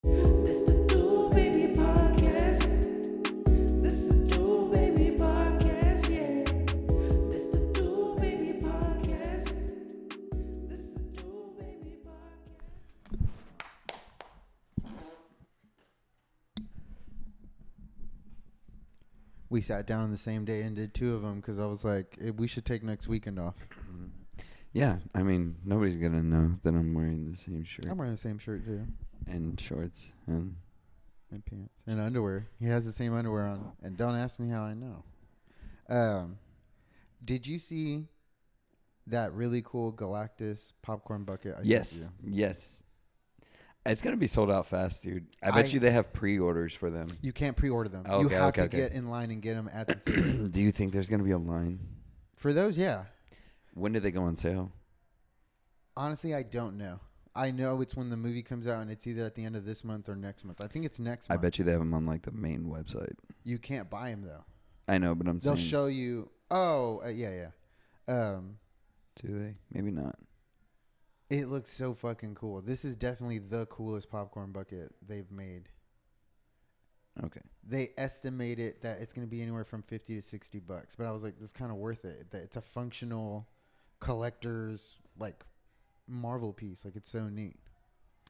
This is Do Baby Podcast. This is Do Baby Podcast, yeah. This is Do Baby Podcast. This is Do Baby Podcast. We sat down on the same day and did two of them because I was like, we should take next weekend off. Yeah, I mean, nobody's gonna know that I'm wearing the same shirt I'm wearing the same shirt too, and shorts and and pants and underwear. He has the same underwear on, and don't ask me how I know. Did you see that really cool Galactus popcorn bucket? I sent you? yes. It's gonna be sold out fast, dude. I bet you they have pre-orders for them. You can't pre-order them. Okay, you have okay, to okay. get in line and get them at the theater. Do you think there's gonna be a line? For those, yeah. When do they go on sale? Honestly, I don't know. I know it's when the movie comes out, and it's either at the end of this month or next month. I think it's next month. I bet you they have them on like the main website. You can't buy them though. I know, but They'll saying, show you. Oh, yeah. do they? Maybe not. It looks so fucking cool. This is definitely the coolest popcorn bucket they've made. Okay. They estimated that it's going to be anywhere from $50 to $60, but I was like, it's kind of worth it. It's a functional collector's like Marvel piece. Like, it's so neat.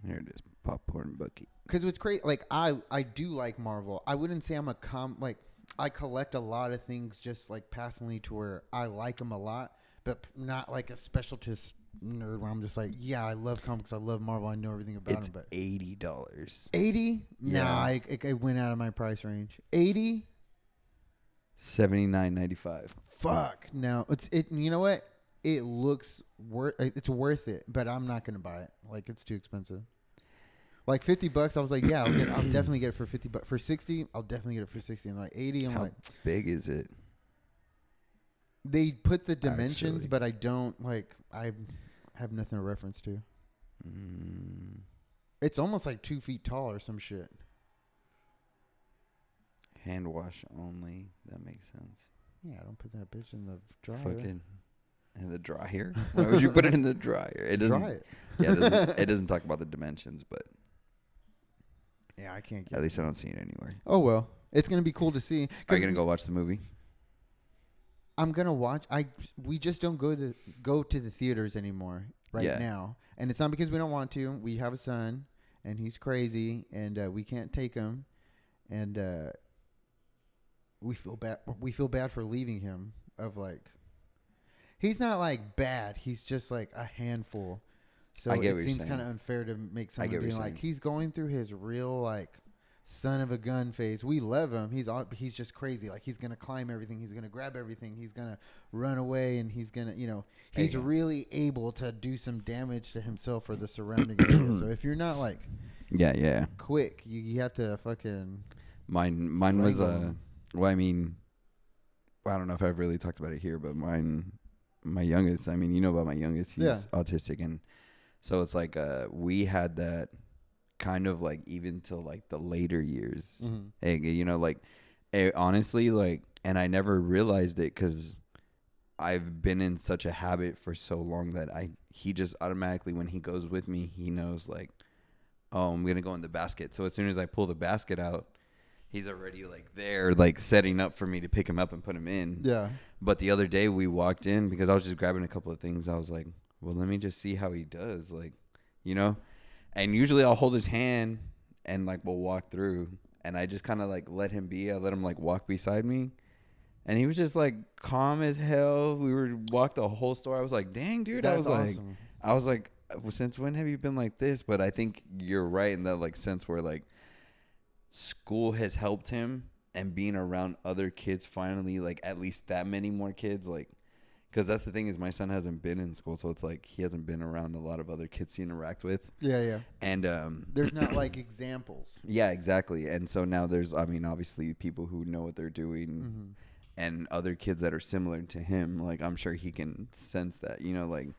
Here it is, popcorn bucket. Because what's great, like I do like Marvel. I wouldn't say I'm a like I collect a lot of things just like passingly to where I like them a lot, but not like a specialist nerd where I'm just like, yeah, I love comics, I love Marvel, I know everything about It's them. But $80. 80? Yeah. Nah, it went out of my price range. 80? $79.95. Fuck no. You know what? It looks it's worth it, but I'm not gonna buy it. Like, it's too expensive. Like $50, I was like, yeah, I'll definitely get it for $50. For 60, I'll definitely get it for 60. And like 80, I'm How like, big is it? they put the dimensions, Actually. but I don't like. I have nothing to reference to. It's almost like 2 feet tall or some shit. Hand wash only. That makes sense. Yeah, don't put that bitch in the dryer. Fucking in the dryer? Why would you put it in the dryer? It doesn't. Dry it. Yeah, it doesn't talk about the dimensions, but Yeah, I can't get. at least I don't see it anywhere. Oh well, it's gonna be cool to see. Are you gonna go watch the movie? I'm gonna watch. We just don't go to the theaters anymore Yeah. now, and it's not because we don't want to. We have a son, and he's crazy, and we can't take him, and we feel bad. We feel bad for leaving him. Of like, he's not like bad. He's just like a handful. So I get it what you're seems saying. kind of unfair to make I someone get what being you're like saying. he's going through his real like son of a gun phase. We love him. He's just crazy. Like, he's gonna climb everything. He's gonna grab everything. He's gonna run away, and he's gonna, he's really able to do some damage to himself or the surrounding area. So if you're not like Yeah. quick, you have to fucking. Mine was wrangle. well, I mean, I don't know if I've really talked about it here, but my youngest, I mean, you know about my youngest, he's autistic, and so it's like we had that kind of like even till like the later years. Honestly, like, and I never realized it because I've been in such a habit for so long that he just automatically, when he goes with me, he knows like, oh, I'm gonna go in the basket. So as soon as I pull the basket out, he's already like there, like setting up for me to pick him up and put him in. Yeah. But the other day we walked in because I was just grabbing a couple of things. I was like, well, let me just see how he does, like, and usually I'll hold his hand and like we'll walk through, and I just kind of like let him be. I let him like walk beside me, and he was just like calm as hell. We walked the whole store. I was like, dang, dude. That's awesome. I was like, since when have you been like this? But I think you're right in that like sense where like school has helped him, and being around other kids finally, like at least that many more kids, like, because that's the thing is my son hasn't been in school, so it's like he hasn't been around a lot of other kids to interact with. Yeah. And There's not like examples. yeah, exactly. And so now there's, I mean, obviously people who know what they're doing, and other kids that are similar to him. Like, I'm sure he can sense that, like,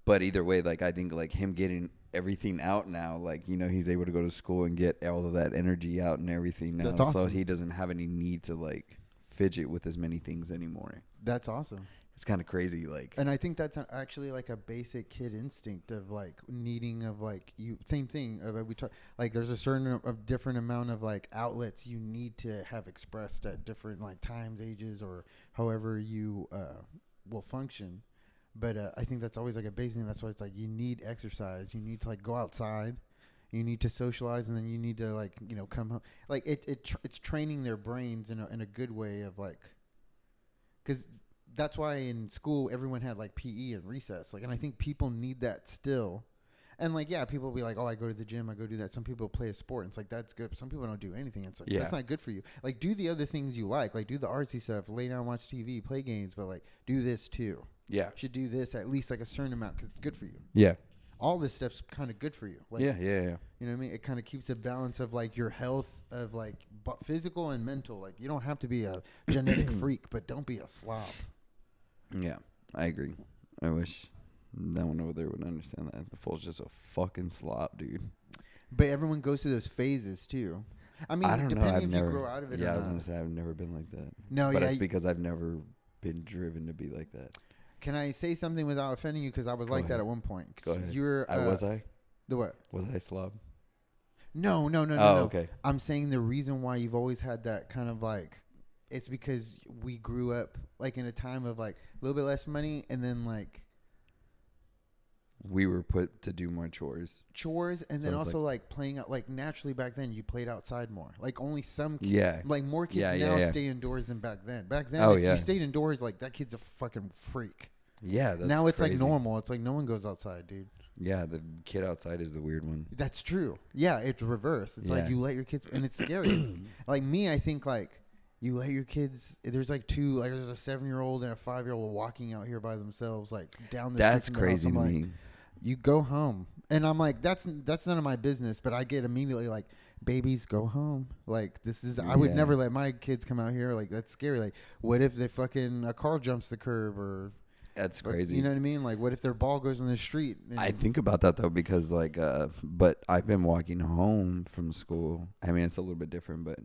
but either way, like, I think like him getting everything out now, like, he's able to go to school and get all of that energy out and everything now. That's awesome. So he doesn't have any need to like fidget with as many things anymore. That's awesome. It's kind of crazy. Like, And I think that's actually like a basic kid instinct of like needing of like you same thing. We talk like there's a certain of different amount of like outlets you need to have expressed at different like times, ages, or however you will function. But I think that's always like a basic thing. That's why it's like you need exercise. You need to like go outside. You need to socialize, and then you need to like come home. Like it's training their brains in a good way of like, because that's why in school everyone had like PE and recess. Like, and I think people need that still. And like, yeah, people will be like, oh, I go to the gym, I go do that. Some people play a sport. And it's like, that's good. But some people don't do anything. It's like, Yeah. that's not good for you. Like, do the other things you like do the artsy stuff, lay down, watch TV, play games, but like, do this too. yeah, You should do this at least like a certain amount because it's good for you. yeah, All this stuff's kind of good for you. Like, yeah. You know what I mean? It kind of keeps a balance of like your health of like physical and mental. Like, you don't have to be a genetic freak, but don't be a slob. Yeah, I agree. I wish that one over there would understand that. The fool's just a fucking slop, dude. But everyone goes through those phases too. I mean, I don't know. depending I've if never. you grow out of it Yeah, or I was not. gonna say I've never been like that. No, but yeah. it's because I've never been driven to be like that. Can I say something without offending you? Because I was Go like that ahead. at one point. 'Cause Go ahead. You're. Was I? The what? Was I slob? No. Oh, No. okay. I'm saying the reason why you've always had that kind of like, it's because we grew up like in a time of like a little bit less money and then like We were put to do more chores. chores and So then it's also like playing out like naturally back then you played outside more. Like only some kids, Yeah. like more kids Yeah, now yeah. stay indoors than back then. Back then, Oh, if yeah. you stayed indoors, like that kid's a fucking freak. Yeah. That's Now it's like crazy. normal. It's like no one goes outside, dude. Yeah, the kid outside is the weird one. That's true. Yeah, it's reverse. It's like Yeah. you let your kids, and it's scary. Like me, I think like you let your kids. There's like two, like there's a 7-year-old and a 5-year-old walking out here by themselves, like down the. That's street from the house. crazy to I'm like, me. you go home, and I'm like, that's none of my business. But I get immediately like, babies, go home. Like this is. I would Yeah. never let my kids come out here. Like that's scary. Like what if they fucking a car jumps the curb or. That's or, crazy. you know what I mean? Like what if their ball goes in the street? And I think about that though because like but I've been walking home from school. I mean it's a little bit different, but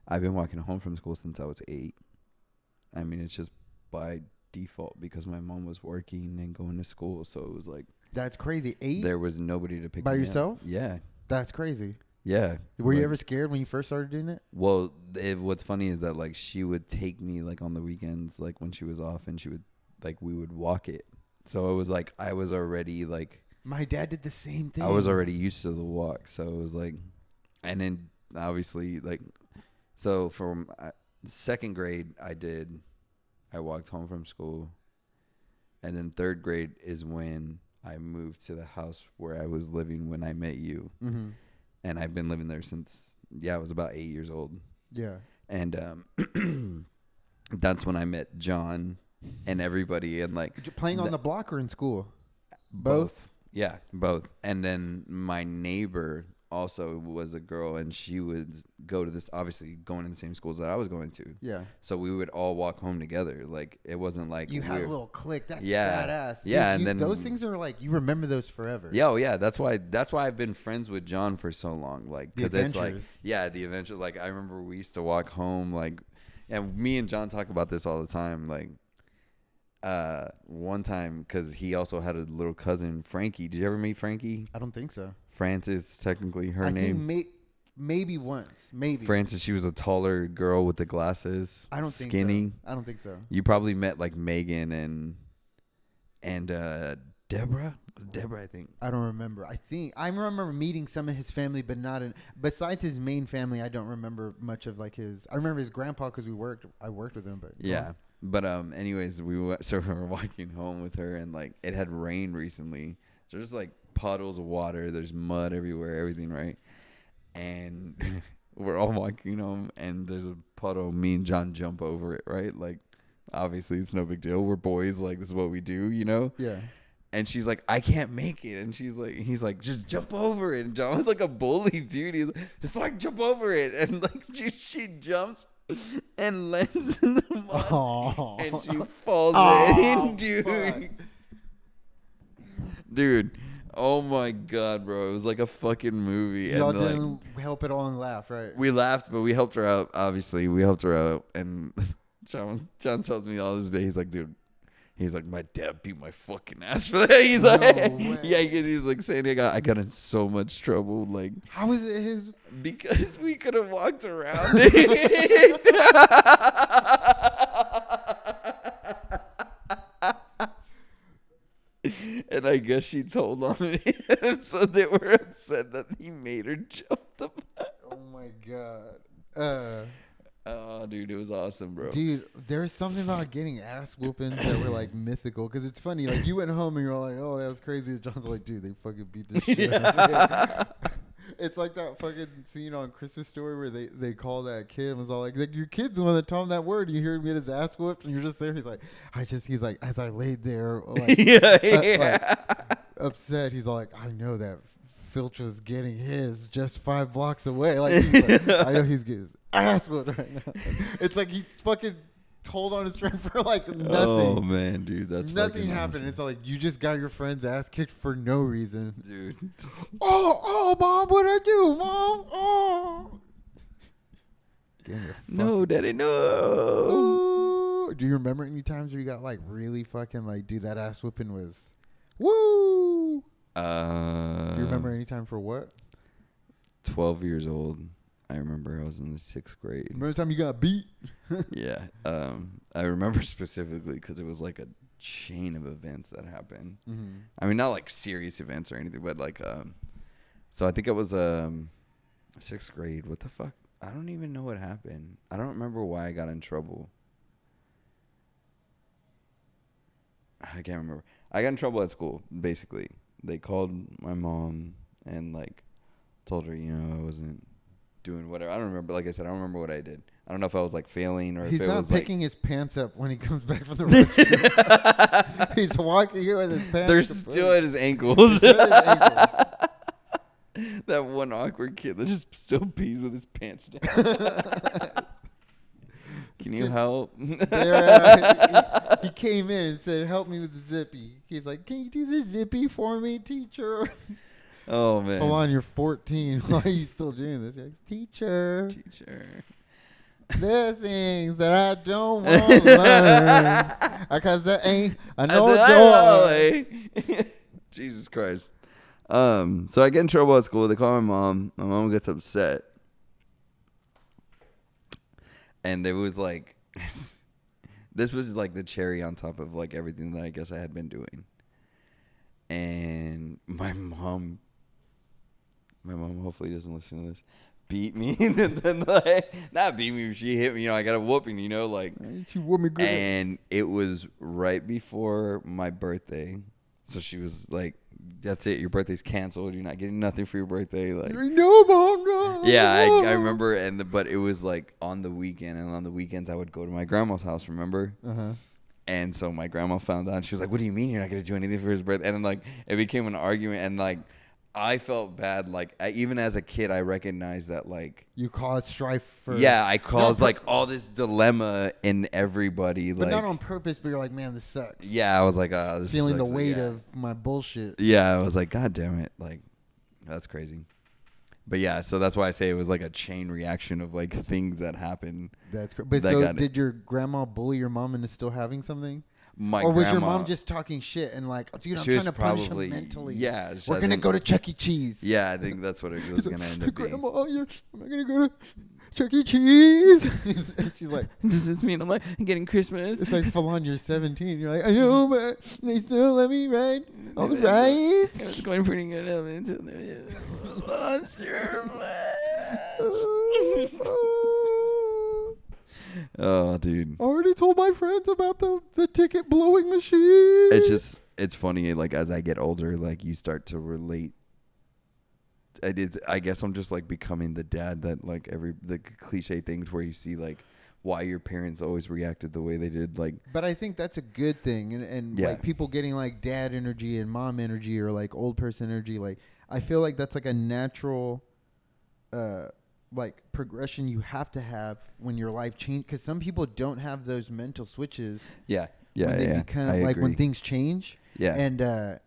I've been walking home from school since I was 8. I mean it's just by default because my mom was working and going to school, so it was like that's crazy. 8 there was nobody to pick by me up. yourself? Yeah. That's crazy. Yeah. Were you Like, ever scared when you first started doing it? Well, what's funny is that like she would take me like on the weekends like when she was off and she would like we would walk it. So it was like I was already like My dad did the same thing. I was already used to the walk, so it was like, and then obviously like, so from second grade I walked home from school, and then third grade is when I moved to the house where I was living when I met you, Mm-hmm. and I've been living there since I was about 8 years old, Yeah. and that's when I met John and everybody, and like Playing on the- the block or in school? Both. Yeah, both. And then my neighbor also was a girl, and she would go to this, obviously going to the same schools that I was going to. Yeah. So we would all walk home together. Like it wasn't like You had a weird. little click. That's Yeah. badass. Yeah, Dude, and then- those things are like, you remember those forever. Yeah, oh, yeah. That's why I've been friends with John for so long. Like, The because it's like, adventures. yeah, the adventure. Like I remember we used to walk home. Like, and me and John talk about this all the time. Like, one time because he also had a little cousin, Frankie. Did you ever meet Frankie? I don't think so. Francis, technically her I name. think maybe once. Maybe. Francis, she was a taller girl with the glasses. I don't think skinny. so. I don't think so. You probably met like Megan and Deborah. I think. I don't remember. I remember meeting some of his family, but not besides his main family. I don't remember much of like his. I remember his grandpa because I worked with him. But Yeah. But anyways, so we were walking home with her, and like it had rained recently. So there's like puddles of water. There's mud everywhere. Everything, right? And we're all walking home, and there's a puddle. Me and John jump over it, right? Like, obviously, it's no big deal. We're boys. Like, this is what we do, you know? Yeah. And she's like, I can't make it. And he's like, just jump over it. And John was like a bully, dude. He's like, just like jump over it. And like, dude, she jumps and lands in the mud. Oh. And she falls Oh, in, dude. fuck. Dude. Oh my God, bro. It was like a fucking movie. Y'all And like, didn't help at all and laugh, right? we laughed, but we helped her out. Obviously, we helped her out. And John tells me all this day, he's like, He's like, my dad beat my fucking ass for that. He's No like, way. yeah, he's like saying I got in so much trouble, like How is it his? because we could have walked around. And I guess she told on him, so they were upset that he made her jump the. Oh my god. Oh, dude, it was awesome, bro. Dude, there's something about getting ass whoopings that were like mythical. Because it's funny. Like, you went home and you're like, oh, that was crazy. And John's like, dude, they fucking beat this shit out of me. It's like that fucking scene on Christmas Story where they call that kid and was all like, your kid's the one that told him that word. You hear him get his ass whooped and you're just there. He's like, he's like, as I laid there, like, like, upset, he's all like, I know that Filch was getting his just 5 blocks away. Like, he's like, I know he's getting his ass whooped right now. It's like he fucking told on his friend for like nothing. Oh man, dude, that's nothing fucking happened. awesome. It's all like you just got your friend's ass kicked for no reason. Dude. Oh, mom, what'd I do, mom? Oh. No, daddy, no. Ooh. Do you remember any times where you got like really fucking like, dude, that ass whooping was woo? Do you remember any time for what? 12 years old. I remember I was in the 6th grade. Remember the time you got beat? Yeah. I remember specifically because it was like a chain of events that happened. Mm-hmm. I mean, not like serious events or anything, but like, so I think it was 6th grade. What the fuck? I don't even know what happened. I don't remember why I got in trouble. I can't remember. I got in trouble at school, basically. They called my mom and like told her, you know, I wasn't doing whatever. I don't remember. Like I said, I don't remember what I did. I don't know if I was like failing or He's if it not was picking his pants up when he comes back from the restroom. He's walking here with his pants. They're kaput. still at his ankles. Still at his ankles. That one awkward kid that just still pees with his pants down. Can you help? He came in and said, help me with the zippy. He's like, can you do the zippy for me, teacher? Oh, man. Hold on, you're 14. Why are you still doing this? He's like, teacher, there are things that I don't want to learn. Because there ain't no joy. Jesus Christ. So I get in trouble at school. They call my mom. My mom gets upset. And it was like, this was like the cherry on top of like everything that I guess I had been doing. And my mom hopefully doesn't listen to this, beat me. And then like, not beat me, she hit me. You know, I got a whooping, you know, like. She whooped me good. And it was right before my birthday. So she was like, that's it. Your birthday's canceled. You're not getting nothing for your birthday. Like, no, mom, no. yeah, I remember. But it was like on the weekend. And on the weekends, I would go to my grandma's house, remember? Uh-huh. And so my grandma found out. And she was like, what do you mean you're not going to do anything for his birthday? And then, like, it became an argument. And, like, I felt bad. Like, even as a kid, I recognized that, like, you caused strife for. yeah, I caused like all this dilemma in everybody. But like, not on purpose, but you're like, man, this sucks. yeah, I was like, this Feeling sucks. the weight Yeah. of my bullshit. Yeah, I was like, God damn it. Like, that's crazy. But yeah, so that's why I say it was like a chain reaction of like things that happened. That's crazy. But That so got it. did your grandma bully your mom into still having something? My Or was your grandma- mom just talking shit and like, dude, I'm She was trying to punish probably- him mentally. yeah, We're I going to think- go to Chuck E. Cheese. Yeah, I think that's what it was going to end up being. Grandma, I'm not going to go to Chuck E. Cheese. And she's like, Does this mean I'm like getting Christmas? it's like, Falon, you're 17. You're like, I know, but they still let me ride all the rides. It was going pretty good up until the monster Oh, dude. I already told my friends about the ticket blowing machine. It's funny, like, as I get older, like, you start to relate. I guess I'm just, like, becoming the dad that, like, the cliche things where you see, like, why your parents always reacted the way they did, like. But I think that's a good thing. And Yeah. like, people getting, like, dad energy and mom energy or, like, old person energy, like, I feel like that's, like, a natural, like, progression you have to have when your life change. Because some people don't have those mental switches. Yeah. When they become, I like, agree. when things change. Yeah. And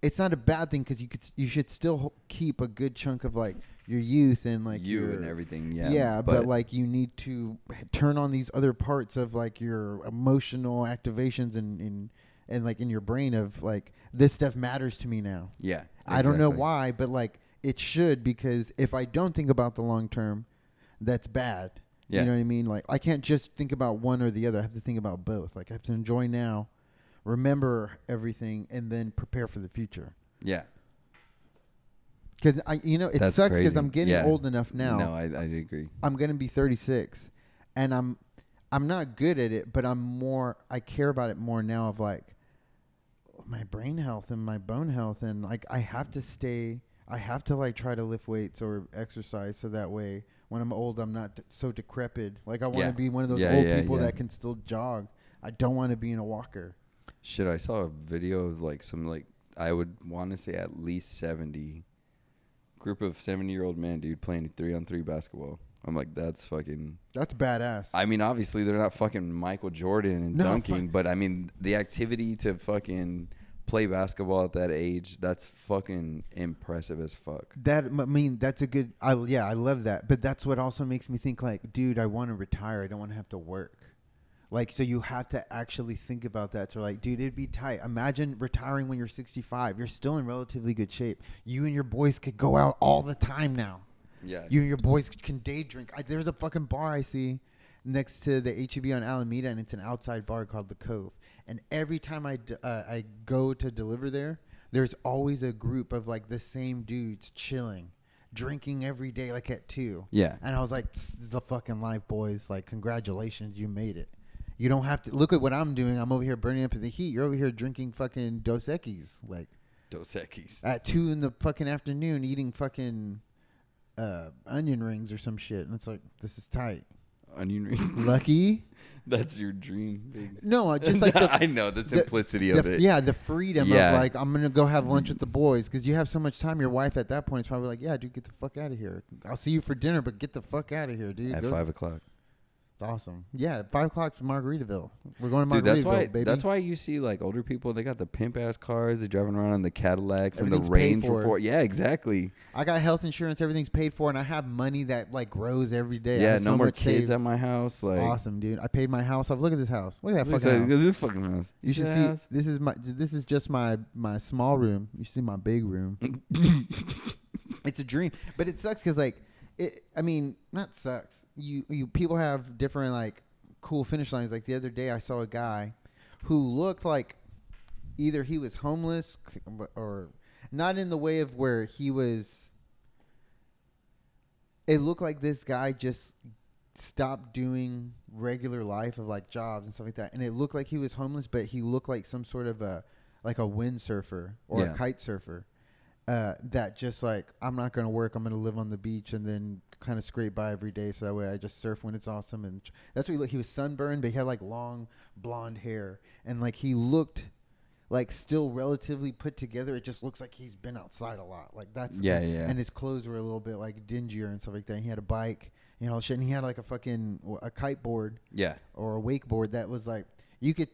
it's not a bad thing because you should still keep a good chunk of, like, your youth and, like, you your, and everything. Yeah. Yeah, but like, you need to turn on these other parts of, like, your emotional activations and and like in your brain of like this stuff matters to me now. Yeah. I don't know exactly. why, but like it should, because if I don't think about the long term, that's bad. Yeah. You know what I mean? Like I can't just think about one or the other. I have to think about both. Like I have to enjoy now, remember everything, and then prepare for the future. Yeah. Because it That's sucks because crazy. I'm getting Yeah. old enough now. No, I agree. I'm gonna be 36, and I'm not good at it, but I care about it more now of like my brain health and my bone health, and like I have to like try to lift weights or exercise so that way when I'm old I'm not so decrepit. Like I want to Yeah. be one of those Yeah, old yeah, people yeah. that can still jog. I don't want to be in a walker. Shit, I saw a video of like some like I would want to say at least 70 group of 70-year-old men, dude, playing 3-on-3 basketball. I'm like, that's fucking. That's badass. I mean, obviously they're not fucking Michael Jordan and No, dunking, but I mean the activity to fucking play basketball at that age, that's fucking impressive as fuck. That's a good. I love that. But that's what also makes me think like, dude, I want to retire. I don't want to have to work. Like, so you have to actually think about that. So like, dude, it'd be tight. Imagine retiring when you're 65. You're still in relatively good shape. You and your boys could go out all the time now. Yeah. You and your boys can day drink. There's a fucking bar I see next to the HEB on Alameda, and it's an outside bar called The Cove. And every time I go to deliver there, there's always a group of like the same dudes chilling, drinking every day, like at 2. Yeah. And I was like, "This is the fucking life, boys. Like, congratulations, you made it. You don't have to look at what I'm doing. I'm over here burning up in the heat. You're over here drinking fucking Dos Equis, like Dos Equis. at 2 in the fucking afternoon, eating fucking onion rings or some shit." And it's like, this is tight. Onion rings. Lucky? That's your dream. Big. No, just like I know the simplicity of it. Yeah, the freedom Yeah. of like, I'm gonna go have lunch with the boys, because you have so much time. Your wife at that point is probably like, yeah, dude, get the fuck out of here. I'll see you for dinner, but get the fuck out of here, dude. At Go- 5 o'clock. It's awesome. Yeah, at 5 o'clock's Margaritaville. We're going to Dude, Margaritaville, baby. that's why you see like older people, they got the pimp ass cars, they're driving around in the Cadillacs and the Everything's paid Range for. Rover. Yeah, exactly. I got health insurance. Everything's paid for, and I have money that like grows every day. I Yeah, have no so more much kids saved. at my house. Like, Awesome, dude. I paid my house off. Look at this house. Look at that look fucking at house. this fucking house. You should that see. house? This is just my small room. You should see my big room. It's a dream, but it sucks because like it. I mean, not sucks. You people have different like cool finish lines. Like the other day, I saw a guy who looked like either he was homeless or not in the way of where he was. It looked like this guy just stopped doing regular life of like jobs and stuff like that, and it looked like he was homeless, but he looked like some sort of a windsurfer or Yeah. a kite surfer. That just like, I'm not gonna work. I'm gonna live on the beach and then kind of scrape by every day, so that way I just surf when it's awesome. And that's what he was sunburned, but he had like long blonde hair, and like he looked like still relatively put together. It just looks like he's been outside a lot. Like that's Yeah, and, yeah. And his clothes were a little bit like dingier and stuff like that. He had a bike, shit, and he had like a kite board Yeah. or a wakeboard that was like you can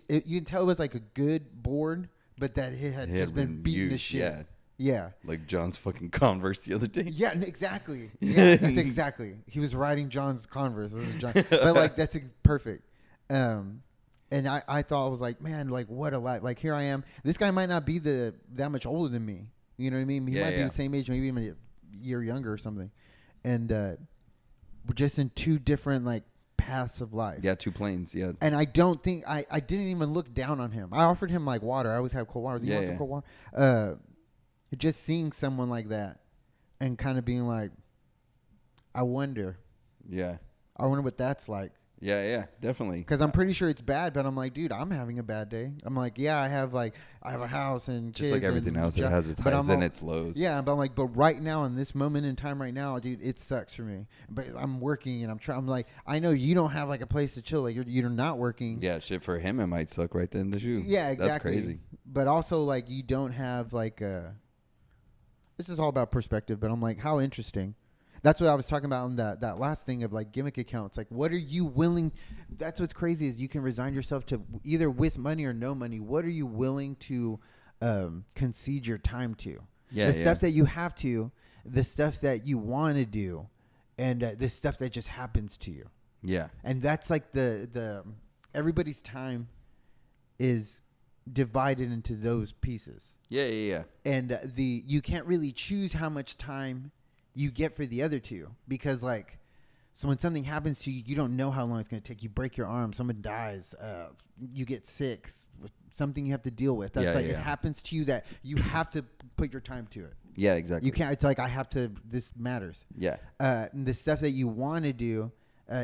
tell it was like a good board, but that it had just been beaten to used, shit. Yeah. Yeah. Like John's fucking Converse the other day. Yeah, exactly. Yeah, that's exactly. He was riding John's Converse, but like that's perfect. And I thought, I was like, man, like what a life. Like here I am. This guy might not be that much older than me. You know what I mean? He Yeah, might be yeah. the same age, maybe even a year younger or something. And we're just in two different like paths of life. Yeah, 2 planes. Yeah. And I don't think I didn't even look down on him. I offered him like water. I always have cold water. You Yeah, want some yeah. cold water? Just seeing someone like that and kind of being like, I wonder Yeah. what that's like. Yeah, yeah, definitely. Because I'm pretty sure it's bad, but I'm like, dude, I'm having a bad day. I'm like, yeah, I have a house and kids. Just like everything and else, it job, has its but highs I'm and all- its lows. Yeah, but I'm like, but right now in this moment in time right now, dude, it sucks for me. But I'm working and I'm trying. I'm like, I know you don't have like a place to chill. Like you're not working. Yeah, shit, for him, it might suck right then the shoe. Yeah, exactly. That's crazy. But also, like, you don't have like a. This is all about perspective, but I'm like, how interesting. That's what I was talking about on that last thing of like gimmick accounts. Like, what are you willing? That's what's crazy is you can resign yourself to either with money or no money. What are you willing to concede your time to? Yeah, the yeah. stuff that you have to, the stuff that you want to do, and the stuff that just happens to you. Yeah. And that's like the everybody's time is divided into those pieces. Yeah. And you can't really choose how much time you get for the other two, because like, so when something happens to you, you don't know how long it's going to take. You break your arm, someone dies, you get sick, something you have to deal with. That's it happens to you that you have to put your time to it. Yeah, exactly. You can't. It's like this matters. Yeah. The stuff that you want to do,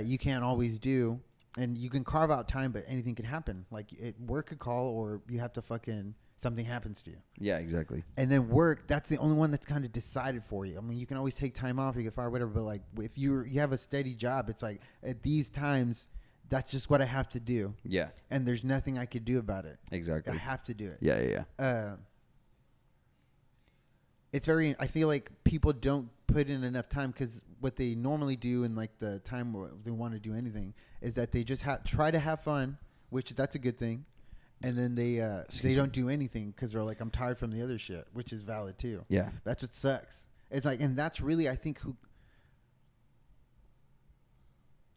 you can't always do, and you can carve out time, but anything can happen. Like work could call, or you have to something happens to you. Yeah, exactly. And then work, that's the only one that's kind of decided for you. I mean, you can always take time off, you get fired, whatever. But like, if you have a steady job, it's like at these times, that's just what I have to do. Yeah. And there's nothing I could do about it. Exactly. I have to do it. Yeah. It's I feel like people don't put in enough time, because what they normally do in like the time where they want to do anything is that they just try to have fun, which that's a good thing. And then they don't do anything because they're like, I'm tired from the other shit, which is valid too. Yeah. That's what sucks. It's like, and that's really, I think,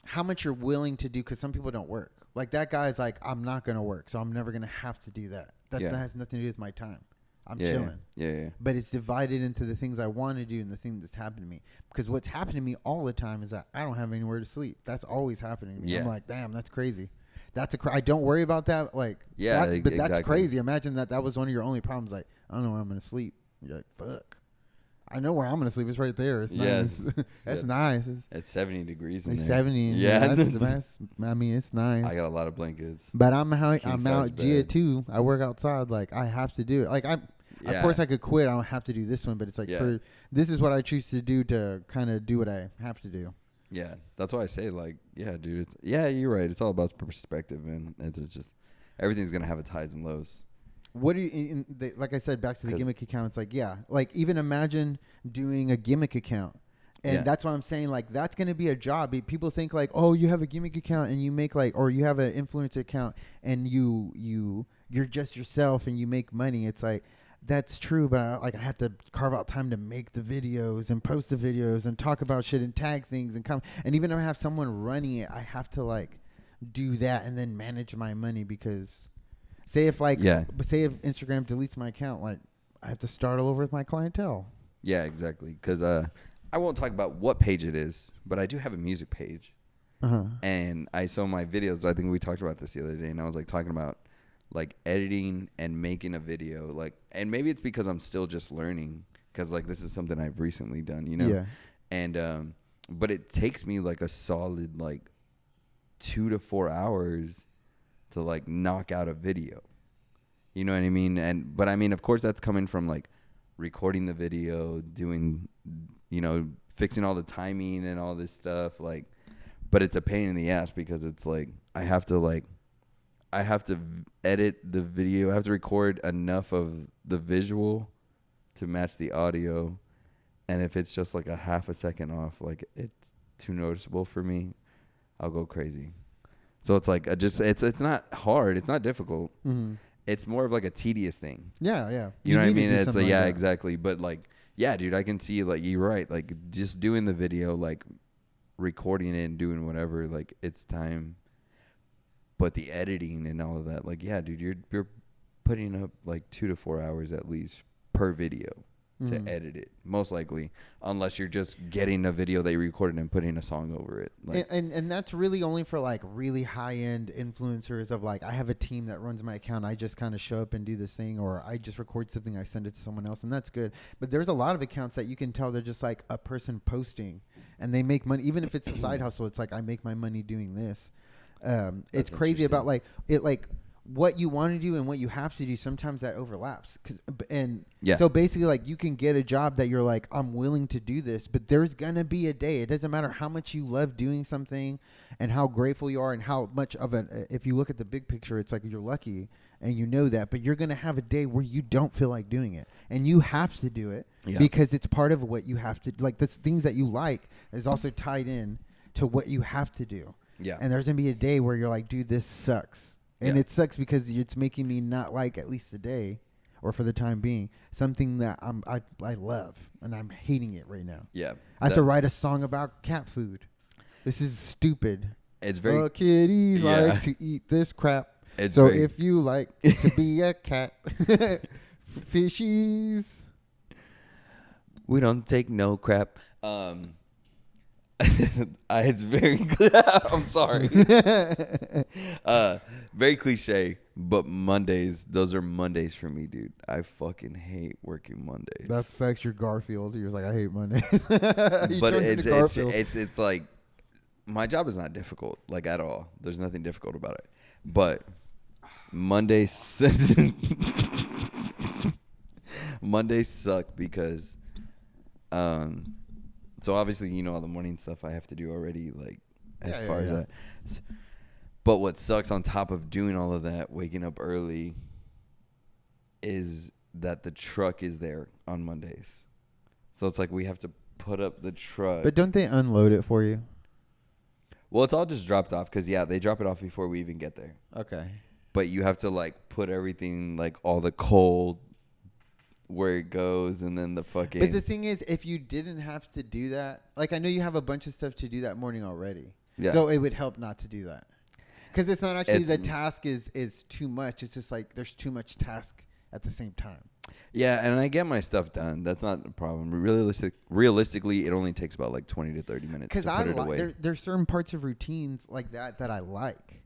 how much you're willing to do, because some people don't work. Like that guy's like, I'm not going to work, so I'm never going to have to do that. That has nothing to do with my time. I'm chilling. Yeah. But it's divided into the things I want to do and the things that's happened to me. Because what's happened to me all the time is that I don't have anywhere to sleep. That's always happening to me. Yeah. I'm like, damn, that's crazy. I don't worry about that. Like, but that's exactly. crazy. Imagine that was one of your only problems. Like, I don't know where I'm going to sleep. You're like, fuck. I know where I'm going to sleep. It's right there. It's nice. That's nice. It's 70 degrees in It's there. 70. Yeah. That's I mean, it's nice. I got a lot of blankets. But I'm out size Gia bed. too. I work outside. Like, I have to do it. Like, of course I could quit. I don't have to do this one. But it's like, this is what I choose to do to kind of do what I have to do. Yeah, that's why I say, like, yeah, dude. You're right. It's all about perspective, man. It's just everything's gonna have its highs and lows. What do you, like I said, back to the gimmick account? It's like, like even imagine doing a gimmick account, and that's why I'm saying, like, that's gonna be a job. People think like, oh, you have a gimmick account and you make like, or you have an influencer account and you're just yourself and you make money. It's like, that's true, but I have to carve out time to make the videos and post the videos and talk about shit and tag things and come. And even if I have someone running it, I have to like do that and then manage my money, because say if Instagram deletes my account, like I have to start all over with my clientele. Yeah, exactly. Because I won't talk about what page it is, but I do have a music page. And I saw my videos. I think we talked about this the other day, and I was like talking about like editing and making a video, like, and maybe it's because I'm still just learning, because like this is something I've recently done, you know. Yeah. And but it takes me like a solid like 2 to 4 hours to like knock out a video, you know what I mean? But I mean, of course that's coming from like recording the video, doing, you know, fixing all the timing and all this stuff, like, but it's a pain in the ass, because it's like I have to edit the video. I have to record enough of the visual to match the audio. And if it's just like a half a second off, like it's too noticeable for me, I'll go crazy. So it's like, it's not hard. It's not difficult. Mm-hmm. It's more of like a tedious thing. Yeah. You know what I mean? It's like, exactly. But like, yeah, dude, I can see, like, you're right. Like just doing the video, like recording it and doing whatever, like it's time. But the editing and all of that, like, yeah, dude, you're putting up like 2 to 4 hours at least per video to edit it, most likely, unless you're just getting a video that you recorded and putting a song over it. Like, and that's really only for like really high end influencers of like, I have a team that runs my account. I just kind of show up and do this thing, or I just record something, I send it to someone else, and that's good. But there's a lot of accounts that you can tell they're just like a person posting, and they make money, even if it's a side hustle. It's like, I make my money doing this. It's crazy about like it, like what you want to do and what you have to do. Sometimes that overlaps, so basically, like, you can get a job that you're like, I'm willing to do this, but there's gonna be a day. It doesn't matter how much you love doing something and how grateful you are and how much of if you look at the big picture, it's like you're lucky and you know that, but you're gonna have a day where you don't feel like doing it, and you have to do it because it's part of what you have to, like, the things that you like is also tied in to what you have to do. Yeah. And there's going to be a day where you're like, dude, this sucks. And it sucks because it's making me not like, at least today or for the time being, something that I love, and I'm hating it right now. Yeah. I have to write a song about cat food. This is stupid. It's very kitties like to eat this crap. It's So very- if you like to be a cat, fishies. we don't take no crap. It's very. I'm sorry. Very cliche, but Mondays. Those are Mondays for me, dude. I fucking hate working Mondays. That's your Garfield. You're like, I hate Mondays. But it's like my job is not difficult, like at all. There's nothing difficult about it. But Mondays Mondays suck because so obviously all the morning stuff I have to do already, like as far as that. But what sucks on top of doing all of that, waking up early, is that the truck is there on Mondays. So it's like we have to put up the truck. But don't they unload it for you? Well, it's all just dropped off because, they drop it off before we even get there. Okay. But you have to, like, put everything, like, all the coal where it goes and then the fucking... But the thing is, if you didn't have to do that, like, I know you have a bunch of stuff to do that morning already. Yeah. So it would help not to do that. Because it's not actually the It's- task is too much. It's just like there's too much task at the same time. Yeah, and I get my stuff done. That's not a problem. Realistically, it only takes about, like, 20 to 30 minutes Because to put it away. there's certain parts of routines like that I like.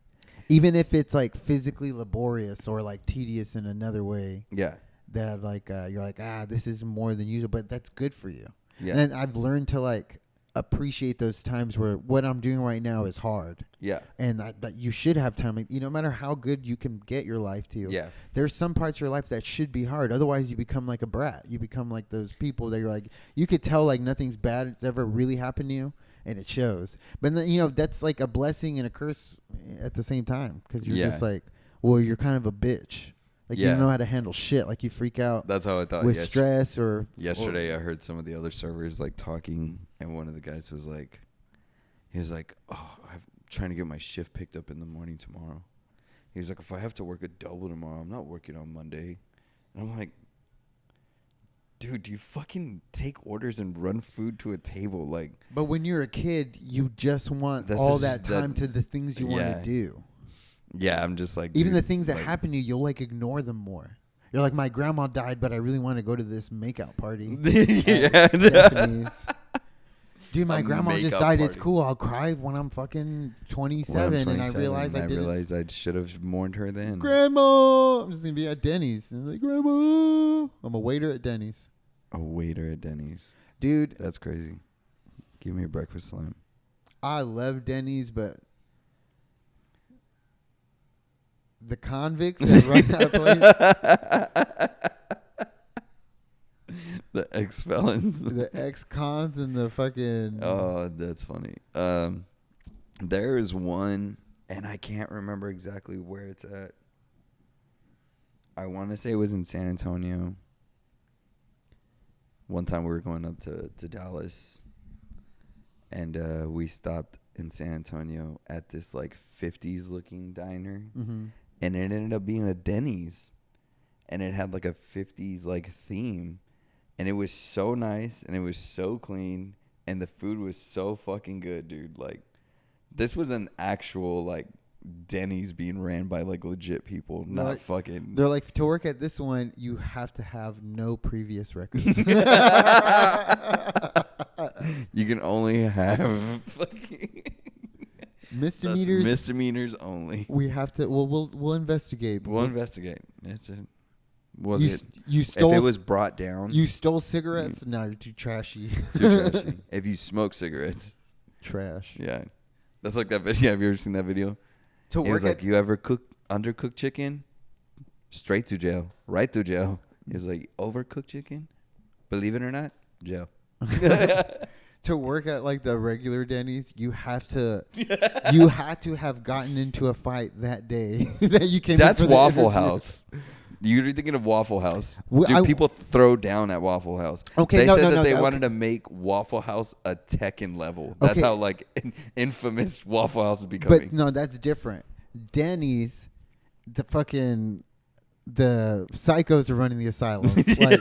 Even if it's like physically laborious or like tedious in another way, Yeah. that like you're like, this is more than usual, but that's good for you. Yeah. And I've learned to like appreciate those times where what I'm doing right now is hard. Yeah. And that you should have time. Like, no matter how good you can get your life to, Yeah. there's some parts of your life that should be hard. Otherwise, you become like a brat. You become like those people that you're like, you could tell like nothing's bad that's ever really happened to you, and it shows. But then, that's like a blessing and a curse at the same time, because you're just like, well, you're kind of a bitch. Like, you don't know how to handle shit. Like, you freak out That's how I thought with stress or... Yesterday, I heard some of the other servers like talking, and one of the guys was like, "Oh, I'm trying to get my shift picked up in the morning tomorrow." He was like, "If I have to work a double tomorrow, I'm not working on Monday." And I'm like, "Dude, do you fucking take orders and run food to a table?" Like, But when you're a kid, you just want That's all just- that time that- to the things you want yeah. to do. yeah, I'm just like, Even dude, the things that like, happen to you, you'll like ignore them more. You're like, my grandma died, but I really want to go to this makeout party. yeah, at Stephanie's. Dude, my A grandma just makeout died. It's party. cool. I'll cry when I'm fucking 27, When I'm and I 27, realize I and didn't. realized I should have mourned her then. Grandma, I'm just gonna be at Denny's. And like, Grandma, I'm a waiter at Denny's. A waiter at Denny's. Dude, That's crazy. Give me a breakfast slam. I love Denny's, but the convicts that run that place, The ex-felons. the ex-cons and the fucking... Oh, that's funny. There is one, and I can't remember exactly where it's at. I want to say it was in San Antonio. One time we were going up to Dallas, and we stopped in San Antonio at this like 50s looking diner, Mm-hmm. and it ended up being a Denny's, and it had like a 50s like theme, and it was so nice and it was so clean and the food was so fucking good, dude. Like, this was an actual like Denny's being ran by like legit people, not Like, fucking. They're like, to work at this one, you have to have no previous records. You can only have fucking Misdemeanors. misdemeanors only. We have to. Well, we'll investigate. We'll investigate. It's a. Was you, it? You stole. If it was brought down, You stole cigarettes. No, you're too trashy. too trashy. If you smoke cigarettes, Trash. yeah, that's like that video. Have you ever seen that video? To He was work like, at. "You ever cook undercooked chicken? Straight to jail, right to jail." He was like, "Overcooked chicken, believe it or not, jail." To work at like the regular Denny's, you have to. You had to have gotten into a fight that day that you came. in That's for the Waffle interview. House. You're thinking of Waffle House. Well, Dude, I- people throw down at Waffle House. Okay, they no, said no, that no, they okay. wanted to make Waffle House a Tekken level. That's Okay. how like infamous Waffle House is becoming. But no, that's different. Denny's, the psychos are running the asylum. Like,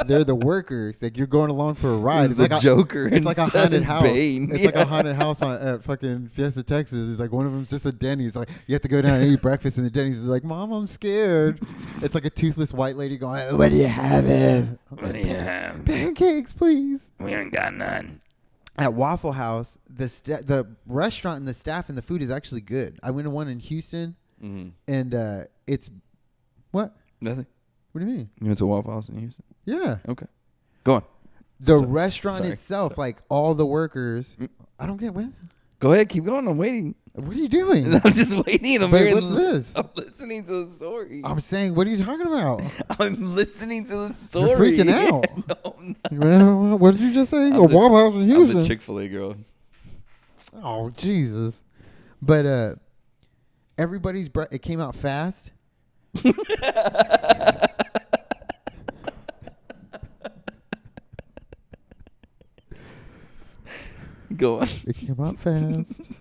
they're the workers. Like you're going along for a ride. It's the like a Joker. It's like a instead haunted of house. Bane. It's like a haunted house at fucking Fiesta, Texas. It's like one of them's just a Denny's. Like you have to go down and eat breakfast, and the Denny's is like, "Mom, I'm scared." It's like a toothless white lady going, "What do you have? What do you have? Pancakes, please." We ain't got none. At Waffle House, the restaurant and the staff and the food is actually good. I went to one in Houston, Mm-hmm. and it's what? Nothing. What do you mean? You went to Waffle House in Houston? Yeah. Okay. Go on. The Sorry. restaurant Sorry. itself, like all the workers. I don't get what. Go ahead. Keep going. I'm waiting. What are you doing? I'm just waiting. I'm Wait, hearing what's this? I'm listening to the story. I'm saying, what are you talking about? I'm listening to the story. You're freaking out. No, I'm not. Well, what did you just say? I'm A the- Waffle House in I'm Houston. the Chick-fil-A girl. Oh Jesus! But everybody's it came out fast. Go on. It came out fast,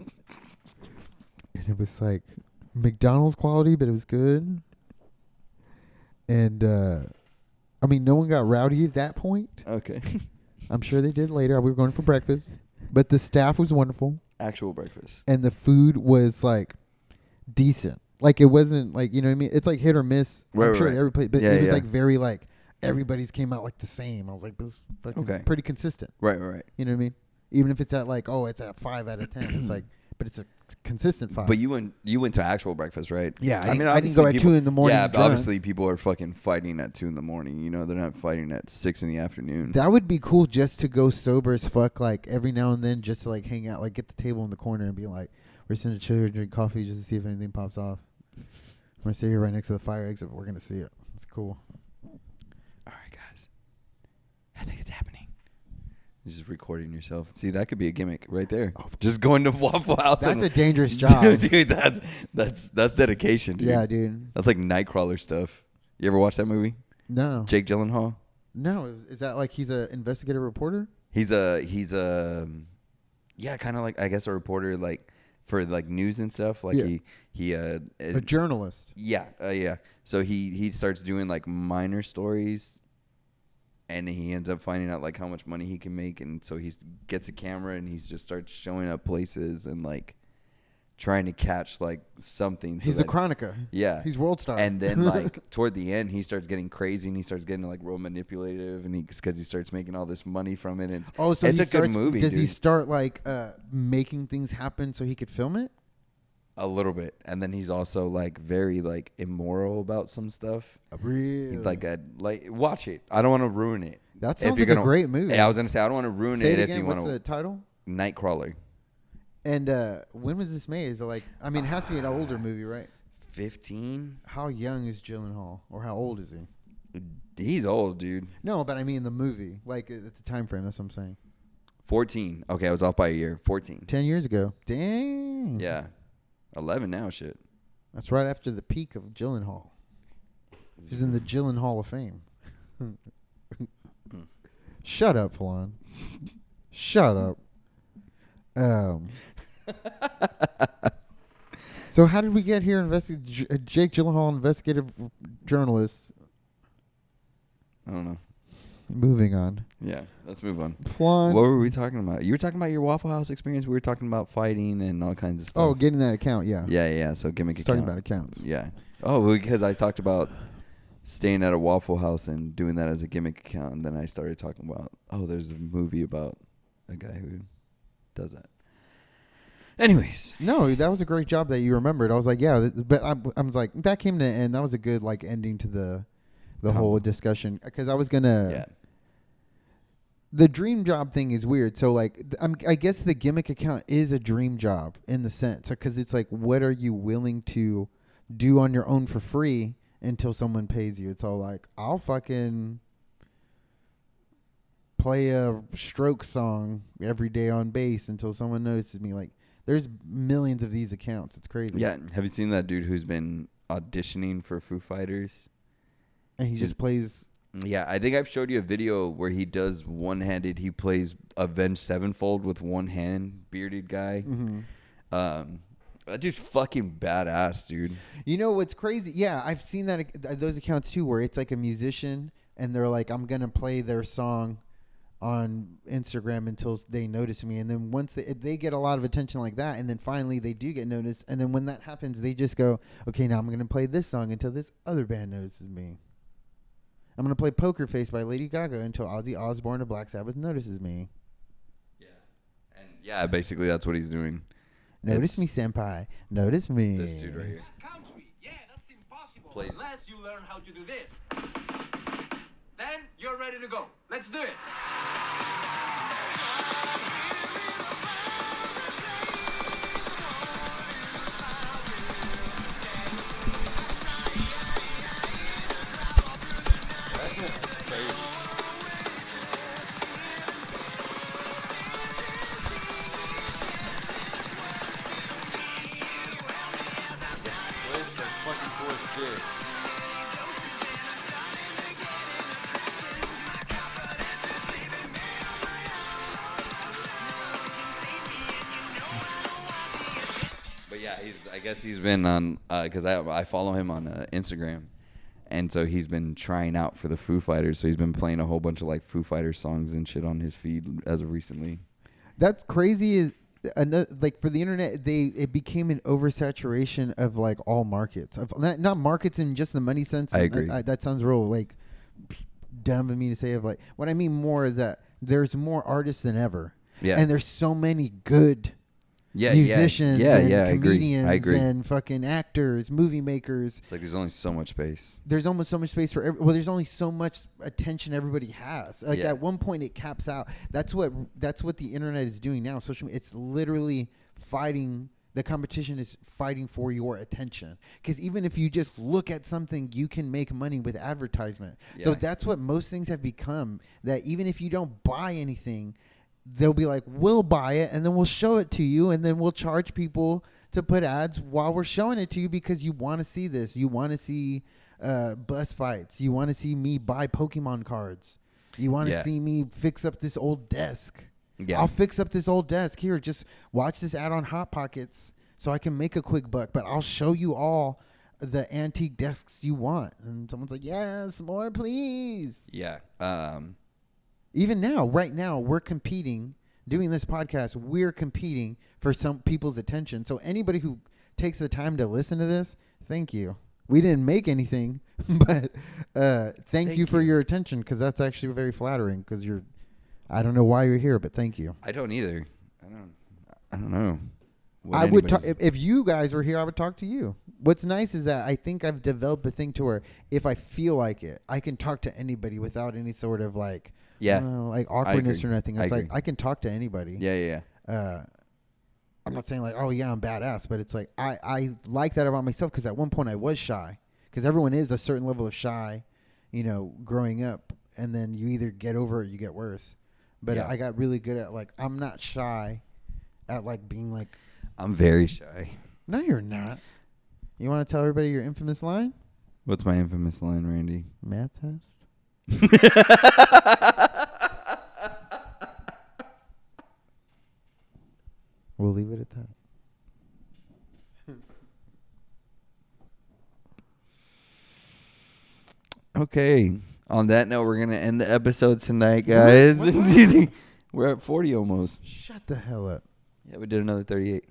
and it was like McDonald's quality, but it was good. And I mean, no one got rowdy at that point. Okay. I'm sure they did later. We were going for breakfast, but the staff was wonderful, Actual breakfast. and the food was like decent. Like it wasn't like, you know what I mean? It's like hit or miss. Right, I'm sure right. at every place, but Yeah, it was yeah. like very like everybody's came out like the same. I was like, this is fucking Okay. pretty consistent. Right, right, right. You know what I mean? Even if it's at like, oh, it's at 5 out of 10. It's like, but it's a consistent 5. But you went to actual breakfast, right? Yeah, I didn't go obviously at 2 in the morning Yeah, but drunk. obviously people are fucking fighting at 2 in the morning. You know, they're not fighting at 6 in the afternoon. That would be cool just to go sober as fuck, like every now and then, just to like hang out, like get the table in the corner and be like, we're sitting to chill here, drink coffee just to see if anything pops off. We're gonna sit here right next to the fire exit. We're gonna see it. It's cool. All right, guys. I think it's happening. You're just recording yourself. See, that could be a gimmick right there. Oh, Just going to Waffle House. That's and- a dangerous job. dude. That's dedication, dude. Yeah, dude. That's like Nightcrawler stuff. You ever watch that movie? No, Jake Gyllenhaal. no. Is that like he's a investigative reporter? He's a yeah, kind of like, I guess, a reporter, like for like news and stuff. Like Yeah. A journalist. yeah. So he starts doing like minor stories, and he ends up finding out like how much money he can make, and so he gets a camera and he just starts showing up places and like trying to catch like something. So He's the that- Chronica. Yeah. He's World Star. And then like toward the end, he starts getting crazy and he starts getting like real manipulative, and because he starts making all this money from it. And it's, oh, so it's he a starts, good movie. Does dude. he start like making things happen so he could film it? A little bit, and then he's also like very like immoral about some stuff. Really? Like watch it. I don't want to ruin it. That If sounds you're like a gonna- great movie. Yeah, I was gonna say I don't want to ruin Say it it if again. you What's want the to. title? Nightcrawler. And when was this made? Is it like? I mean, it has to be an older movie, right? 15. How young is Gyllenhaal, or how old is he? He's old, dude. No, but I mean the movie, like at the time frame. That's what I'm saying. 14. Okay, I was off by a year. 14. 10 years ago. Dang. Yeah. 11 now. Shit. That's right after the peak of Gyllenhaal. He's in the Gyllenhaal of Fame. Shut up, Falon. Shut up. So how did we get here? Jake Gyllenhaal, investigative journalist. I don't know. Moving on. Yeah, let's move on. Falon. What were we talking about? You were talking about your Waffle House experience. We were talking about fighting and all kinds of stuff. Oh, getting that account. Yeah. yeah. So gimmick Just account. talking about accounts. Yeah. Oh, because I talked about staying at a Waffle House and doing that as a gimmick account, and then I started talking about, oh, there's a movie about a guy who does that. Anyways. No, that was a great job that you remembered. I was like, yeah, but I was like, that came to an end. That was a good like ending to the whole discussion, because I was gonna. Yeah. The dream job thing is weird. So like, I guess the gimmick account is a dream job in the sense, because it's like, what are you willing to do on your own for free until someone pays you? It's all like, I'll fucking play a stroke song every day on bass until someone notices me. Like, there's millions of these accounts. It's crazy. Yeah. Have you seen that dude who's been auditioning for Foo Fighters? And he just plays. Yeah, I think I've showed you a video where he does one-handed. He plays Avenged Sevenfold with one hand, bearded guy. Mm-hmm. That dude's fucking badass, dude. You know what's crazy? Yeah, I've seen that those accounts too, where it's like a musician and they're like, I'm gonna play their song on Instagram until they notice me, and then once they get a lot of attention like that, and then finally they do get noticed, and then when that happens, they just go, okay, now I'm gonna play this song until this other band notices me. I'm gonna play Poker Face by Lady Gaga until Ozzy Osbourne of Black Sabbath notices me. Yeah. And yeah, basically that's what he's doing. Notice It's me, senpai. Notice me. This dude right here. Country, yeah, that's impossible. Plays- Unless you learn how to do this. Then you're ready to go. Let's do it. But yeah, I guess he's been on because I follow him on Instagram, and so he's been trying out for the Foo Fighters. So he's been playing a whole bunch of like Foo Fighters songs and shit on his feed as of recently. That's crazy. Is like for the internet, it became an oversaturation of like all markets. Of not markets in just the money sense. I agree. That sounds real like dumb of me to say. Of like what I mean more is that there's more artists than ever. Yeah. And there's so many good musicians and comedians I agree. and fucking actors, movie makers. It's like there's only so much space. There's almost so much space for there's only so much attention everybody has. Like Yeah. at one point it caps out. That's what the internet is doing now. Social media, it's literally fighting. The competition is fighting for your attention. Because even if you just look at something, you can make money with advertisement. So Yeah. that's what most things have become. That even if you don't buy anything, they'll be like, we'll buy it and then we'll show it to you, and then we'll charge people to put ads while we're showing it to you because you want to see this. You want to see bus fights. You want to see me buy Pokemon cards. You want to Yeah. see me fix up this old desk. Yeah. I'll fix up this old desk. Here, just watch this ad on Hot Pockets so I can make a quick buck, but I'll show you all the antique desks you want. And someone's like, yes, more please. Yeah. Even now, right now, we're competing, doing this podcast, we're competing for some people's attention. So anybody who takes the time to listen to this, thank you. We didn't make anything, but thank you for your attention, because that's actually very flattering, because I don't know why you're here, but thank you. I don't either. I don't know. what I would talk, anybody's- if you guys were here, I would talk to you. What's nice is that I think I've developed a thing to where if I feel like it, I can talk to anybody without any sort of like, Yeah. like awkwardness or nothing. I It's like agree. I can talk to anybody. Yeah. I'm not saying like, oh yeah, I'm badass, but it's like I like that about myself, because at one point I was shy, because everyone is a certain level of shy, growing up, and then you either get over it or you get worse. But Yeah. I got really good at like, I'm not shy at like being like, I'm very shy. no, you're not. You want to tell everybody your infamous line? What's my infamous line, Randy? Math test. We'll leave it at that. Okay. On that note, we're gonna end the episode tonight, guys. What? We're at 40 almost. Shut the hell up. Yeah, we did another 38.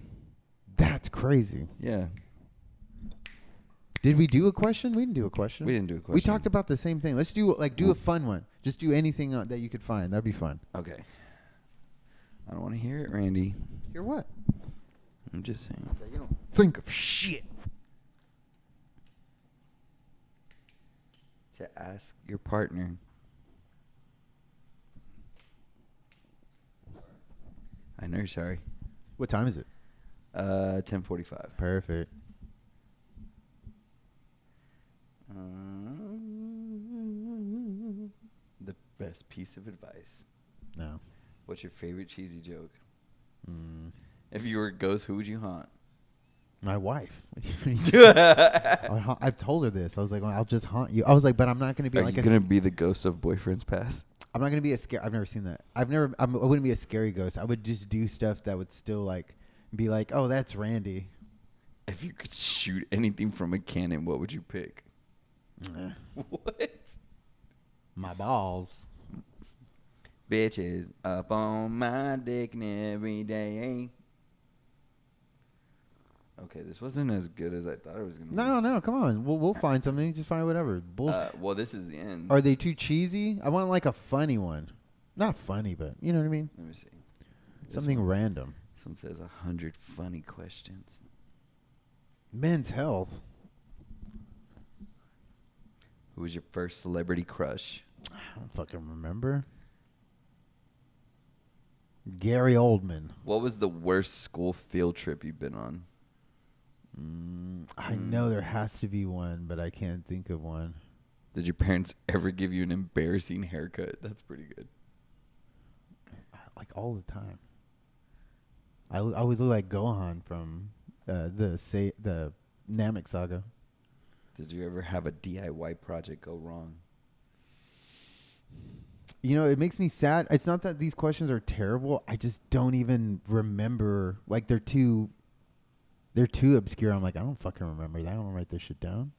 That's crazy. Yeah, Did we do a question? We didn't do a question. we didn't do a question. We talked about the same thing. Let's do a fun one. Just do anything that you could find. That'd be fun. Okay. I don't want to hear it, Randy. Hear what? I'm just saying. That you don't think of shit. To ask your partner. I know you're sorry. What time is it? 10:45. Perfect. The best piece of advice. No. What's your favorite cheesy joke? Mm, If you were a ghost, who would you haunt? my wife. Are I've told her this. I was like, well, I'll just haunt you. I was like, but I'm not going to be like you gonna be the ghost of boyfriend's past? I'm not going to be a scary. I've never seen that. I wouldn't be a scary ghost. I would just do stuff that would still like be like, oh, that's Randy. If you could shoot anything from a cannon, what would you pick? Eh. What? My balls. Bitches up on my dick every day. Okay, this wasn't as good as I thought it was gonna be. No, come on. We'll find something. Just find whatever. Well, this is the end. Are they too cheesy? I want like a funny one. Not funny, but you know what I mean? Let me see. This Something one- random. This one says 100 funny questions. Men's health. Who was your first celebrity crush? I don't fucking remember. Gary Oldman. What was the worst school field trip you've been on? I know there has to be one, but I can't think of one. Did your parents ever give you an embarrassing haircut? That's pretty good. Like all the time. I always look like Gohan from the Namek saga. Did you ever have a DIY project go wrong? You know, it makes me sad. It's not that these questions are terrible. I just don't even remember. Like they're too obscure. I'm like, I don't fucking remember that. I don't write this shit down.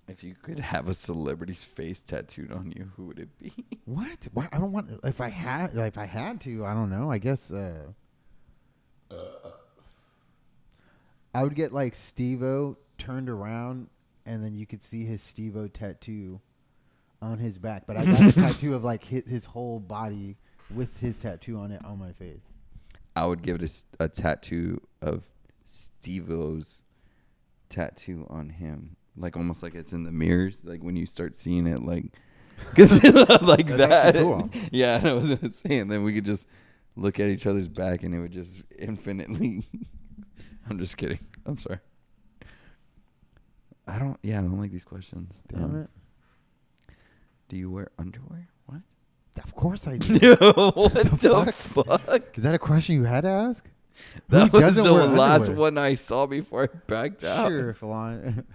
If you could have a celebrity's face tattooed on you, who would it be? What? Why? I don't want. If I had to, I don't know. I guess I would get like Steve-O turned around, and then you could see his Steve-O tattoo on his back. But I got a tattoo of like his whole body with his tattoo on it on my face. I would give it a tattoo of Steve-O's tattoo on him. Like almost like it's in the mirrors, like when you start seeing it, like, cause like That's that. actually cool. Yeah, I was gonna say, and then we could just look at each other's back, and it would just infinitely. I'm just kidding. I'm sorry. I don't like these questions. Damn it! Do you wear underwear? What? Of course I do. What the fuck? Is that a question you had to ask? That Who was doesn't the wear last underwear? one I saw before I backed out. Sure, Falon.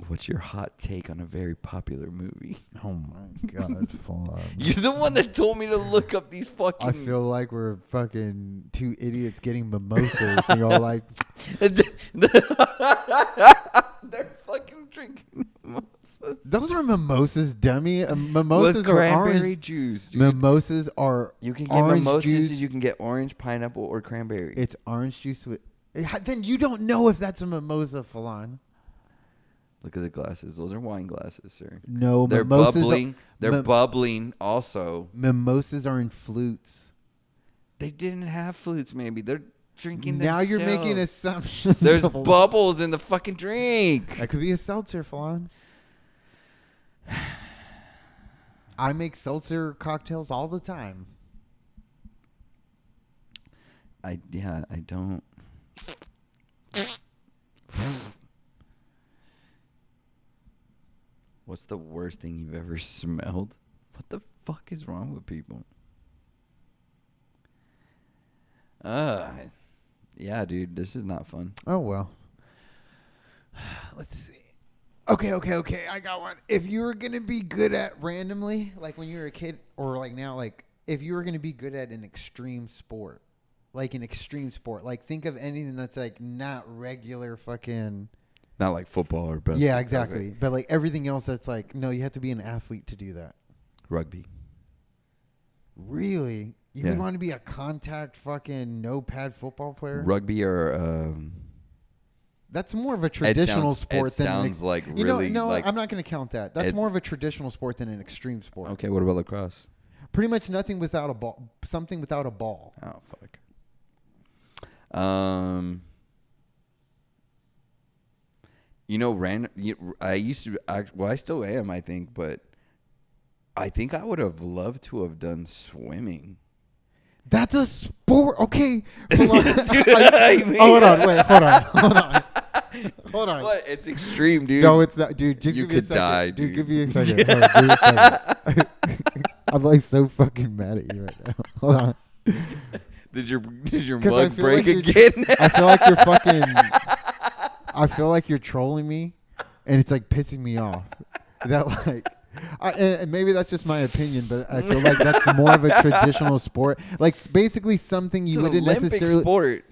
What's your hot take on a very popular movie? Oh my God, Falon. You're the one that told me to look up these fucking. I feel like we're fucking two idiots getting mimosas. And you're all like, They're fucking drinking mimosas. those are mimosas, dummy. Mimosas With are cranberry orange. juice, dude. Mimosas are You can get orange mimosas. juice. You can get orange, pineapple, or cranberry. It's orange juice with. Then you don't know if that's a mimosa, Falon. Look at the glasses. Those are wine glasses, sir. No, They're mimosas bubbling. They're mim- bubbling also. Mimosas are in flutes. They didn't have flutes, maybe. They're drinking Now you're making themselves. assumptions. There's Falon. bubbles in the fucking drink. That could be a seltzer, Falon. I make seltzer cocktails all the time. I don't. What's the worst thing you've ever smelled? What the fuck is wrong with people? Yeah, dude, this is not fun. Oh, well. Let's see. Okay. I got one. If you were going to be good at randomly, like when you were a kid or like now, like if you were going to be good at an extreme sport, like think of anything that's like not regular fucking. Not like football or basketball. Yeah, exactly. Okay. But like everything else that's like, no, you have to be an athlete to do that. Rugby. Really? You Yeah. would want to be a contact fucking no pad football player? Rugby or That's more of a traditional sport it than sounds like you know, really no, like I'm not going to count that. That's it's- more of a traditional sport than an extreme sport. okay. What about lacrosse? Pretty much nothing without a ball. Something without a ball. Oh fuck. You know, I used to. I still am. I think, but I think I would have loved to have done swimming. That's a sport. Okay. Hold on. I mean- Hold on. Wait. Hold on. What? It's extreme, dude. No, it's not, dude. Just You give me a could second. die, Dude, dude. give me a second. Hold on, give me a second. I'm like so fucking mad at you right now. Hold on. Did your 'Cause I mug feel break like again? I feel like you're fucking. I feel like you're trolling me, and it's like pissing me off. That like, and maybe that's just my opinion, but I feel like that's more of a traditional sport. Like basically something you It's an wouldn't Olympic necessarily. sport.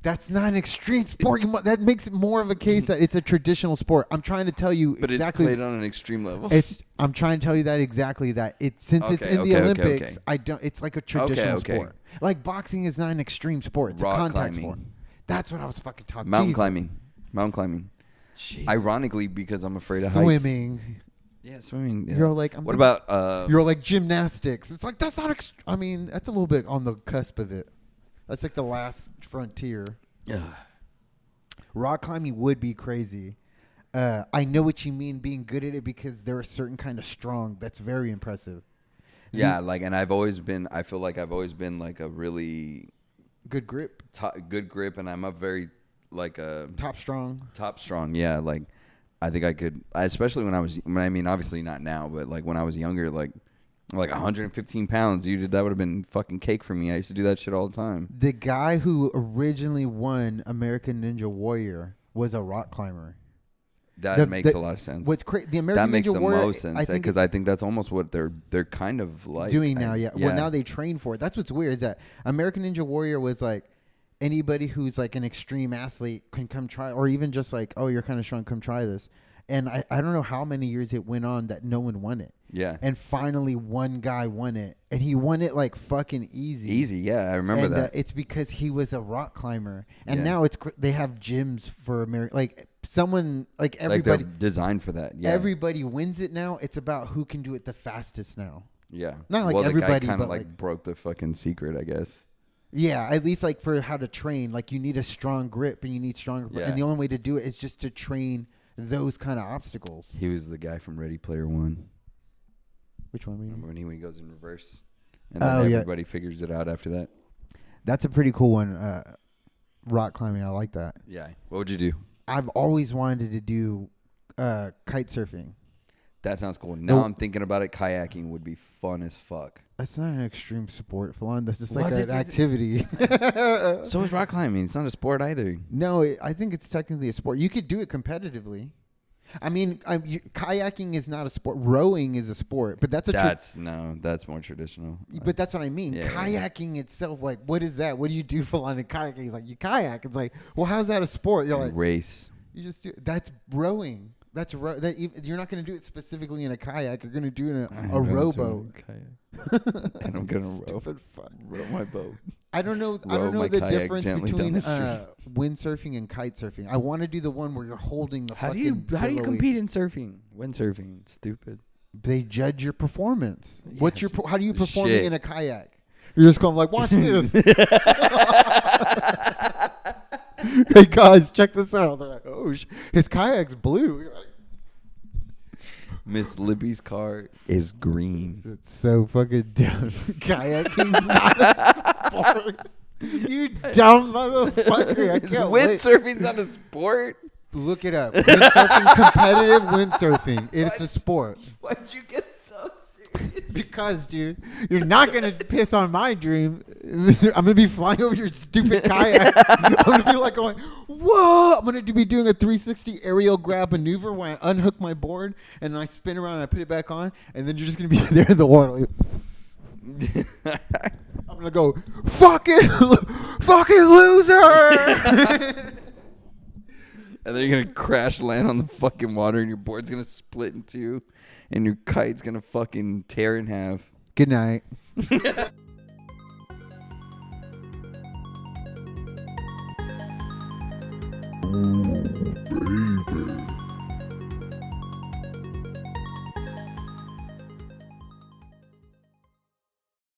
That's not an extreme sport. That makes it more of a case that it's a traditional sport. I'm trying to tell you But exactly. it's played on an extreme level. I'm trying to tell you that exactly that since it's Okay, in the okay, Olympics. okay. It's like a traditional okay. sport. Like boxing is not an extreme sport. It's Rock a contact climbing. sport. That's what I was fucking talking. Mountain Jesus. climbing. Jesus. Ironically, because I'm afraid of heights. Swimming. Yeah, swimming. Yeah. You're like, what about You're like gymnastics. It's like that's not. I mean, that's a little bit on the cusp of it. That's like the last frontier. Rock climbing would be crazy. I know what you mean, being good at it, because they're a certain kind of strong. That's very impressive. Yeah, like, and I feel like I've always been like a really Good grip, good grip, and I'm a very like a top strong. top strong. Yeah, like I think I could, especially when I mean, obviously not now, but like when I was younger, like 115 pounds, dude, that would have been fucking cake for me. I used to do that shit all the time. The guy who originally won American Ninja Warrior was a rock climber. That makes a lot of sense. What's crazy? The American That makes Ninja the Warrior, most sense because I think that's almost what they're kind of like doing now. Yeah. Well, now they train for it. That's what's weird is that American Ninja Warrior was like anybody who's like an extreme athlete can come try, or even just like, oh, you're kind of strong, come try this. And I don't know how many years it went on that no one won it. Yeah. And finally, one guy won it, and he won it like fucking easy. Easy, yeah, I remember And, that. it's because he was a rock climber, and Yeah. now they have gyms for America. Like someone, like Like everybody, they're designed for that. Yeah. everybody wins it now. It's about who can do it the fastest now. Yeah. Not like well, everybody, the guy kind but of like like- broke the fucking secret, I guess. Yeah, at least like for how to train, like you need a strong grip and you need stronger. Yeah. And the only way to do it is just to train those kind of obstacles. He was the guy from Ready Player One. Which one? Remember when he goes in reverse, and then Oh, yeah. everybody figures it out after that. That's a pretty cool one. Rock climbing, I like that. Yeah. What would you do? I've always wanted to do kite surfing. That sounds cool. Now Nope. I'm thinking about it. Kayaking would be fun as fuck. That's not an extreme sport, Falon. That's just What like is an it? activity. So is rock climbing. It's not a sport either. No, I think it's technically a sport. You could do it competitively. I mean, kayaking is not a sport. Rowing is a sport, but that's a. That's more traditional. But that's what I mean. Yeah, yeah. Kayaking itself, like, what is that? What do you do for in kayaking? It's like you kayak. It's like, well, how's that a sport? You're like, race. you just do. That's rowing. That's you're not going to do it specifically in a kayak. You're going to do it in a rowboat. And I'm gonna Stupid fuck. row my boat. I don't know. I Row don't know my the kayak difference gently down between the street. windsurfing and kite surfing. I want to do the one where you're holding the How do fucking. you billowy- compete in surfing? Windsurfing. Stupid. They judge your performance. Yeah, What's your? How do you perform shit. in a kayak? You're just going like, watch this. Hey guys, check this out. They're like, oh, his kayak's blue. You're like, Miss Libby's car is green. it's so fucking dumb. Kayaking's not a sport. You dumb motherfucker. I can't wait. Windsurfing's not a sport. Look it up. Windsurfing, competitive windsurfing. It's a sport. Why'd you get so serious? Because, dude, you're not going to piss on my dream. I'm going to be flying over your stupid kayak. I'm going to be like going, whoa. I'm going to be doing a 360 aerial grab maneuver where I unhook my board and I spin around and I put it back on. And then you're just going to be there in the water. Like, I'm going to go, fucking loser. And then you're gonna crash land on the fucking water, and your board's gonna split in two, and your kite's gonna fucking tear in half. Good night. Ooh, baby.